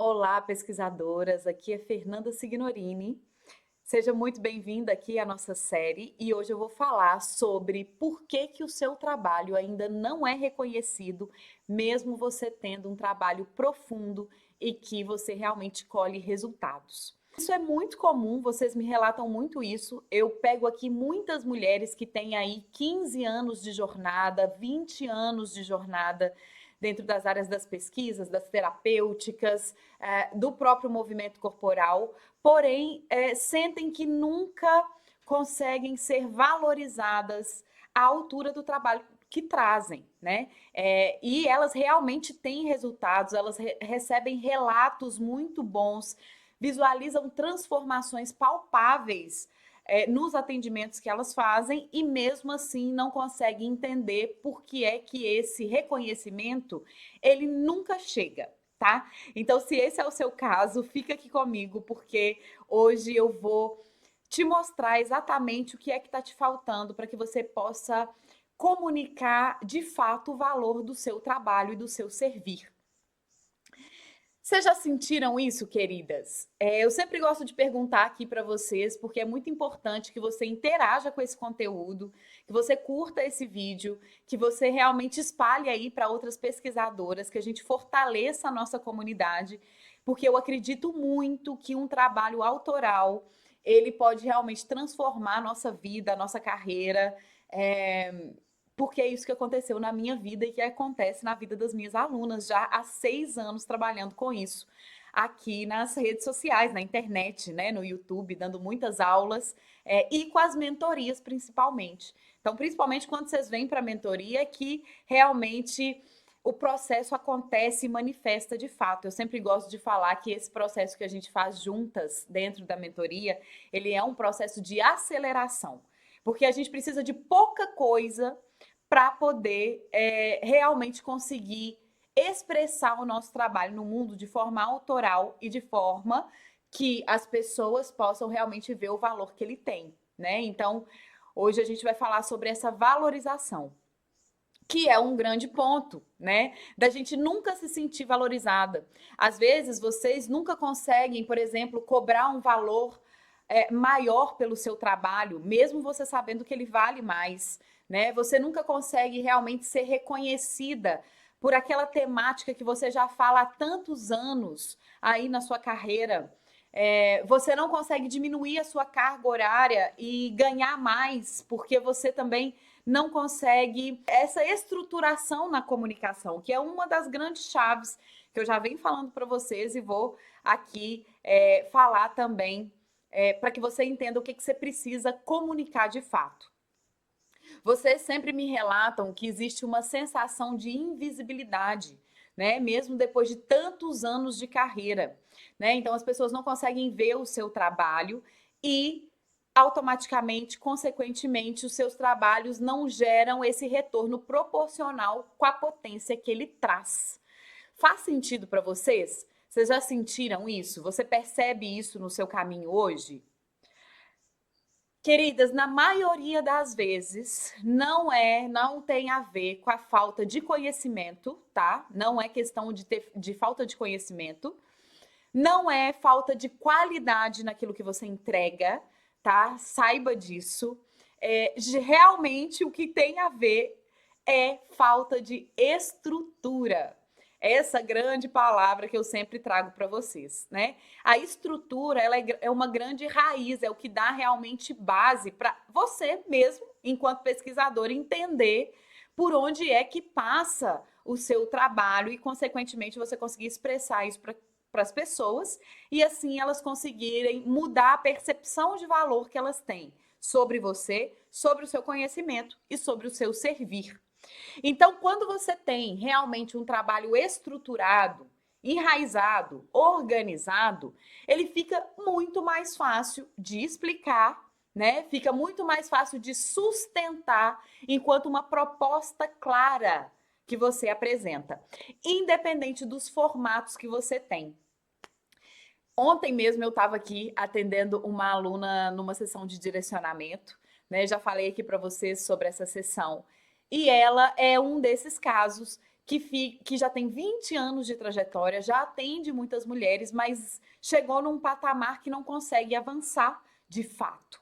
Olá, pesquisadoras. Aqui é Fernanda Signorini. Seja muito bem-vinda aqui à nossa série e hoje eu vou falar sobre por que que o seu trabalho ainda não é reconhecido, mesmo você tendo um trabalho profundo e que você realmente colhe resultados. Isso é muito comum, vocês me relatam muito isso. Eu pego aqui muitas mulheres que têm aí 15 anos de jornada, 20 anos de jornada dentro das áreas das pesquisas, das terapêuticas, do próprio movimento corporal, porém sentem que nunca conseguem ser valorizadas à altura do trabalho que trazem, né? E elas realmente têm resultados, elas recebem relatos muito bons, visualizam transformações palpáveis nos atendimentos que elas fazem e mesmo assim não conseguem entender por que é que esse reconhecimento ele nunca chega, tá? Então, se esse é o seu caso, fica aqui comigo porque hoje eu vou te mostrar exatamente o que é que está te faltando para que você possa comunicar de fato o valor do seu trabalho e do seu servir. Vocês já sentiram isso, queridas? Eu sempre gosto de perguntar aqui para vocês, porque é muito importante que você interaja com esse conteúdo, que você curta esse vídeo, que você realmente espalhe aí para outras pesquisadoras, que a gente fortaleça a nossa comunidade, porque eu acredito muito que um trabalho autoral, ele pode realmente transformar a nossa vida, a nossa carreira, porque é isso que aconteceu na minha vida e que acontece na vida das minhas alunas já há 6 anos trabalhando com isso aqui nas redes sociais, na internet, né, no YouTube, dando muitas aulas e com as mentorias principalmente. Então, principalmente quando vocês vêm para a mentoria, que realmente o processo acontece e manifesta de fato. Eu sempre gosto de falar que esse processo que a gente faz juntas dentro da mentoria, ele é um processo de aceleração, porque a gente precisa de pouca coisa para poder realmente conseguir expressar o nosso trabalho no mundo de forma autoral e de forma que as pessoas possam realmente ver o valor que ele tem, né? Então, hoje a gente vai falar sobre essa valorização, que é um grande ponto, né? Da gente nunca se sentir valorizada. Às vezes, vocês nunca conseguem, por exemplo, cobrar um valor maior pelo seu trabalho, mesmo você sabendo que ele vale mais, né? Você nunca consegue realmente ser reconhecida por aquela temática que você já fala há tantos anos aí na sua carreira. Você não consegue diminuir a sua carga horária e ganhar mais, porque você também não consegue essa estruturação na comunicação, que é uma das grandes chaves que eu já venho falando para vocês e vou aqui falar também para que você entenda o que você precisa comunicar de fato. Vocês sempre me relatam que existe uma sensação de invisibilidade, né? Mesmo depois de tantos anos de carreira, né? Então as pessoas não conseguem ver o seu trabalho e automaticamente, consequentemente, os seus trabalhos não geram esse retorno proporcional com a potência que ele traz. Faz sentido para vocês? Vocês já sentiram isso? Você percebe isso no seu caminho hoje? Queridas, na maioria das vezes não tem a ver com a falta de conhecimento, tá? Não é questão de falta de conhecimento, não é falta de qualidade naquilo que você entrega, tá? Saiba disso. Realmente o que tem a ver é falta de estrutura. Essa grande palavra que eu sempre trago para vocês, né? A estrutura, ela é uma grande raiz, é o que dá realmente base para você mesmo, enquanto pesquisador, entender por onde é que passa o seu trabalho e, consequentemente, você conseguir expressar isso para as pessoas e assim elas conseguirem mudar a percepção de valor que elas têm sobre você, sobre o seu conhecimento e sobre o seu servir. Então, quando você tem realmente um trabalho estruturado, enraizado, organizado, ele fica muito mais fácil de explicar, né? Fica muito mais fácil de sustentar enquanto uma proposta clara que você apresenta, independente dos formatos que você tem. Ontem mesmo eu estava aqui atendendo uma aluna numa sessão de direcionamento, né? Já falei aqui para vocês sobre essa sessão. E ela é um desses casos que já tem 20 anos de trajetória, já atende muitas mulheres, mas chegou num patamar que não consegue avançar de fato.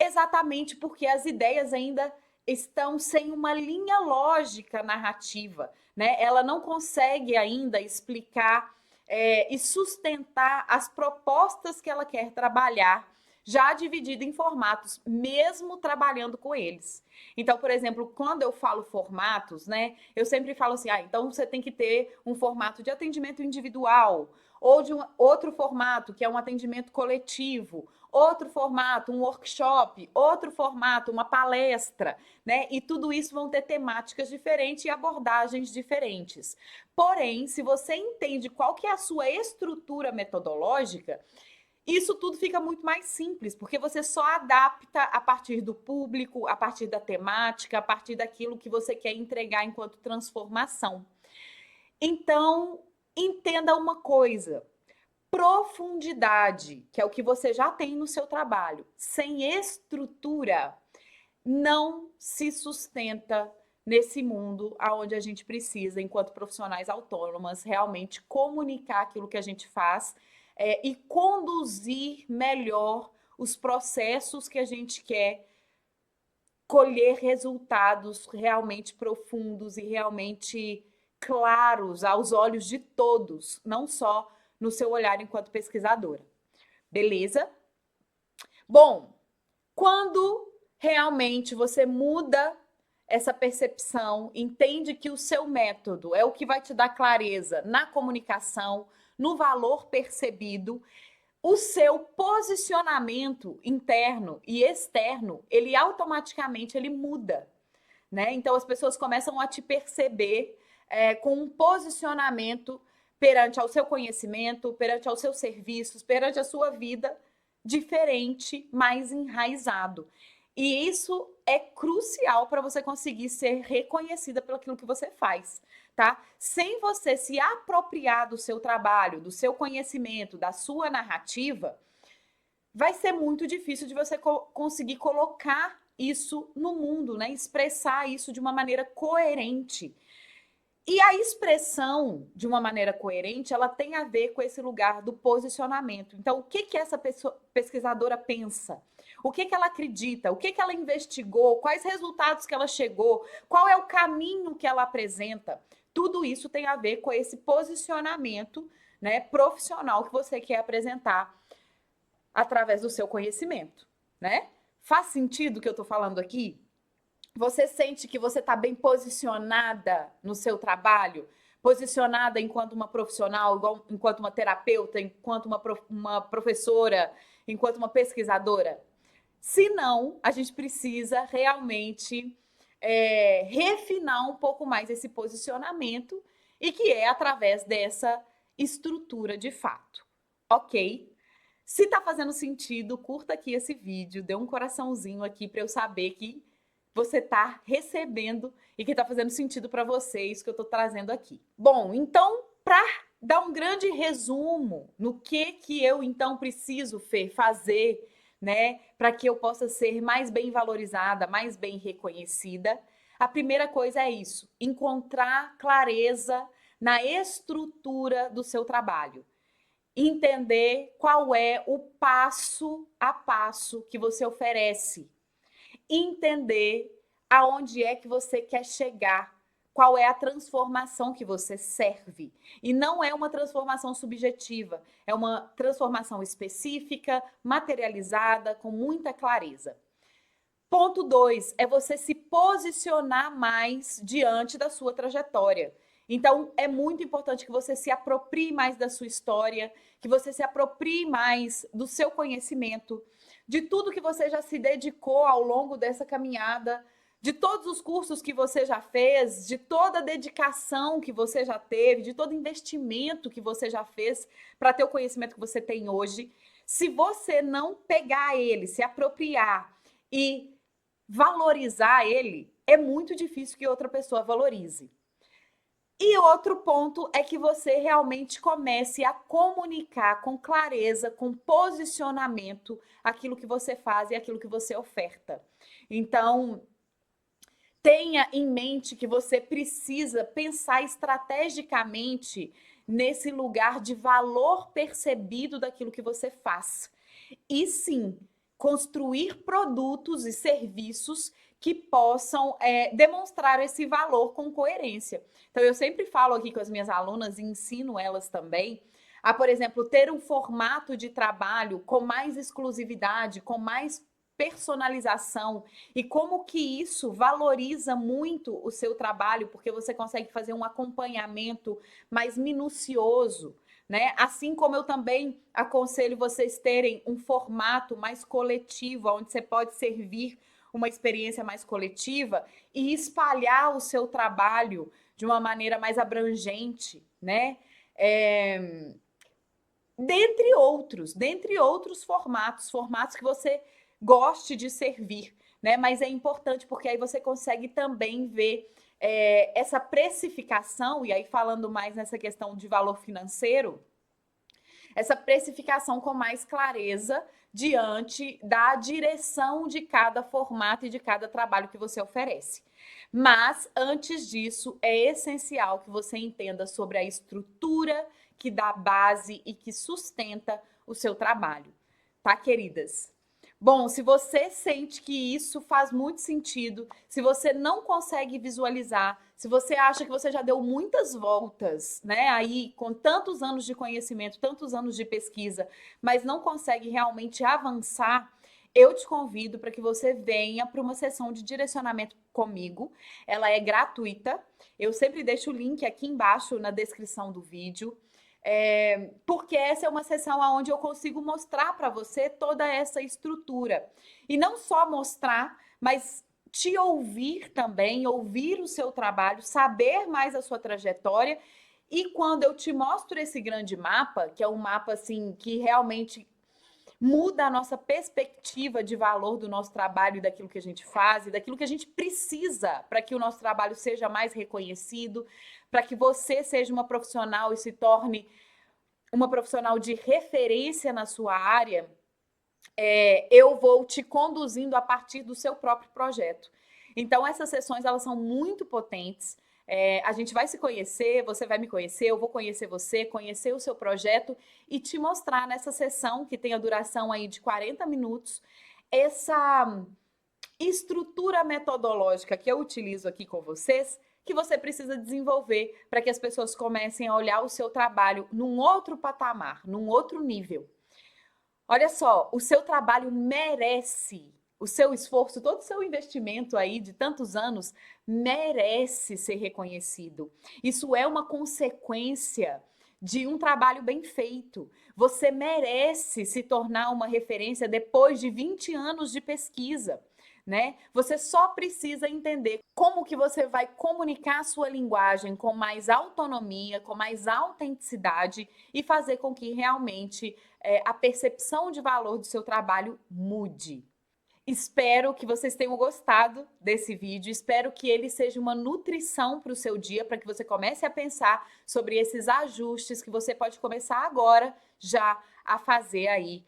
Exatamente porque as ideias ainda estão sem uma linha lógica narrativa, né? Ela não consegue ainda explicar e sustentar as propostas que ela quer trabalhar, já dividida em formatos, mesmo trabalhando com eles. Então, por exemplo, quando eu falo formatos, né, eu sempre falo assim, então você tem que ter um formato de atendimento individual, ou de outro formato, que é um atendimento coletivo, outro formato, um workshop, outro formato, uma palestra, né? E tudo isso vão ter temáticas diferentes e abordagens diferentes. Porém, se você entende qual que é a sua estrutura metodológica, isso tudo fica muito mais simples, porque você só adapta a partir do público, a partir da temática, a partir daquilo que você quer entregar enquanto transformação. Então, entenda uma coisa: profundidade, que é o que você já tem no seu trabalho, sem estrutura, não se sustenta nesse mundo onde a gente precisa, enquanto profissionais autônomas, realmente comunicar aquilo que a gente faz e conduzir melhor os processos que a gente quer colher resultados realmente profundos e realmente claros aos olhos de todos, não só no seu olhar enquanto pesquisadora. Beleza? Bom, quando realmente você muda essa percepção, entende que o seu método é o que vai te dar clareza na comunicação, no valor percebido, o seu posicionamento interno e externo, ele automaticamente ele muda, né? Então as pessoas começam a te perceber com um posicionamento perante ao seu conhecimento, perante aos seus serviços, perante a sua vida diferente, mais enraizado. E isso é crucial para você conseguir ser reconhecida pelo aquilo que você faz, tá? Sem você se apropriar do seu trabalho, do seu conhecimento, da sua narrativa, vai ser muito difícil de você conseguir colocar isso no mundo, né? Expressar isso de uma maneira coerente. E a expressão de uma maneira coerente, ela tem a ver com esse lugar do posicionamento. Então, o que essa pesquisadora pensa? O que ela acredita? O que ela investigou? Quais resultados que ela chegou? Qual é o caminho que ela apresenta? Tudo isso tem a ver com esse posicionamento, né, profissional que você quer apresentar através do seu conhecimento, né? Faz sentido o que eu estou falando aqui? Você sente que você está bem posicionada no seu trabalho? Posicionada enquanto uma profissional, enquanto uma terapeuta, enquanto uma professora, enquanto uma pesquisadora? Se não, a gente precisa realmente refinar um pouco mais esse posicionamento e que é através dessa estrutura de fato, ok? Se está fazendo sentido, curta aqui esse vídeo, dê um coraçãozinho aqui para eu saber que você está recebendo e que está fazendo sentido para vocês que eu estou trazendo aqui. Bom, então, para dar um grande resumo no que eu então preciso fazer, né, para que eu possa ser mais bem valorizada, mais bem reconhecida, a primeira coisa é isso: encontrar clareza na estrutura do seu trabalho. Entender qual é o passo a passo que você oferece, entender aonde é que você quer chegar, qual é a transformação que você serve. E não é uma transformação subjetiva, é uma transformação específica, materializada, com muita clareza. Ponto 2 é você se posicionar mais diante da sua trajetória. Então, é muito importante que você se aproprie mais da sua história, que você se aproprie mais do seu conhecimento, de tudo que você já se dedicou ao longo dessa caminhada, de todos os cursos que você já fez, de toda a dedicação que você já teve, de todo investimento que você já fez para ter o conhecimento que você tem hoje. Se você não pegar ele, se apropriar e valorizar ele, é muito difícil que outra pessoa valorize. E outro ponto é que você realmente comece a comunicar com clareza, com posicionamento, aquilo que você faz e aquilo que você oferta. Então, Tenha em mente que você precisa pensar estrategicamente nesse lugar de valor percebido daquilo que você faz. E sim, construir produtos e serviços que possam demonstrar esse valor com coerência. Então, eu sempre falo aqui com as minhas alunas e ensino elas também a, por exemplo, ter um formato de trabalho com mais exclusividade, com mais personalização e como que isso valoriza muito o seu trabalho, porque você consegue fazer um acompanhamento mais minucioso, né? Assim como eu também aconselho vocês terem um formato mais coletivo, onde você pode servir uma experiência mais coletiva e espalhar o seu trabalho de uma maneira mais abrangente, né? Dentre outros formatos que você goste de servir, né? Mas é importante porque aí você consegue também ver essa precificação, e aí falando mais nessa questão de valor financeiro, essa precificação com mais clareza diante da direção de cada formato e de cada trabalho que você oferece. Mas, antes disso, é essencial que você entenda sobre a estrutura que dá base e que sustenta o seu trabalho. Tá, queridas? Bom, se você sente que isso faz muito sentido, se você não consegue visualizar, se você acha que você já deu muitas voltas, né, aí com tantos anos de conhecimento, tantos anos de pesquisa, mas não consegue realmente avançar, eu te convido para que você venha para uma sessão de direcionamento comigo. Ela é gratuita. Eu sempre deixo o link aqui embaixo na descrição do vídeo. Porque essa é uma sessão onde eu consigo mostrar para você toda essa estrutura. E não só mostrar, mas te ouvir também, ouvir o seu trabalho, saber mais a sua trajetória. E quando eu te mostro esse grande mapa, que é um mapa assim que realmente muda a nossa perspectiva de valor do nosso trabalho e daquilo que a gente faz, e daquilo que a gente precisa para que o nosso trabalho seja mais reconhecido, para que você seja uma profissional e se torne uma profissional de referência na sua área, eu vou te conduzindo a partir do seu próprio projeto. Então, essas sessões, elas são muito potentes. A gente vai se conhecer, você vai me conhecer, eu vou conhecer você, conhecer o seu projeto e te mostrar nessa sessão, que tem a duração aí de 40 minutos, essa estrutura metodológica que eu utilizo aqui com vocês, que você precisa desenvolver para que as pessoas comecem a olhar o seu trabalho num outro patamar, num outro nível. Olha só, o seu trabalho merece, o seu esforço, todo o seu investimento aí de tantos anos merece ser reconhecido. Isso é uma consequência de um trabalho bem feito. Você merece se tornar uma referência depois de 20 anos de pesquisa, né? Você só precisa entender como que você vai comunicar a sua linguagem com mais autonomia, com mais autenticidade e fazer com que realmente a percepção de valor do seu trabalho mude. Espero que vocês tenham gostado desse vídeo, espero que ele seja uma nutrição para o seu dia, para que você comece a pensar sobre esses ajustes que você pode começar agora já a fazer aí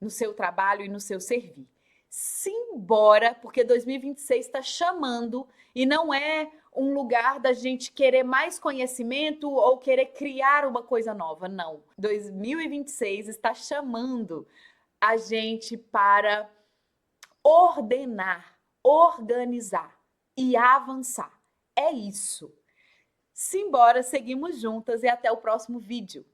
no seu trabalho e no seu servir. Simbora, porque 2026 está chamando e não é um lugar da gente querer mais conhecimento ou querer criar uma coisa nova, não. 2026 está chamando a gente para ordenar, organizar e avançar. É isso. Simbora, seguimos juntas e até o próximo vídeo.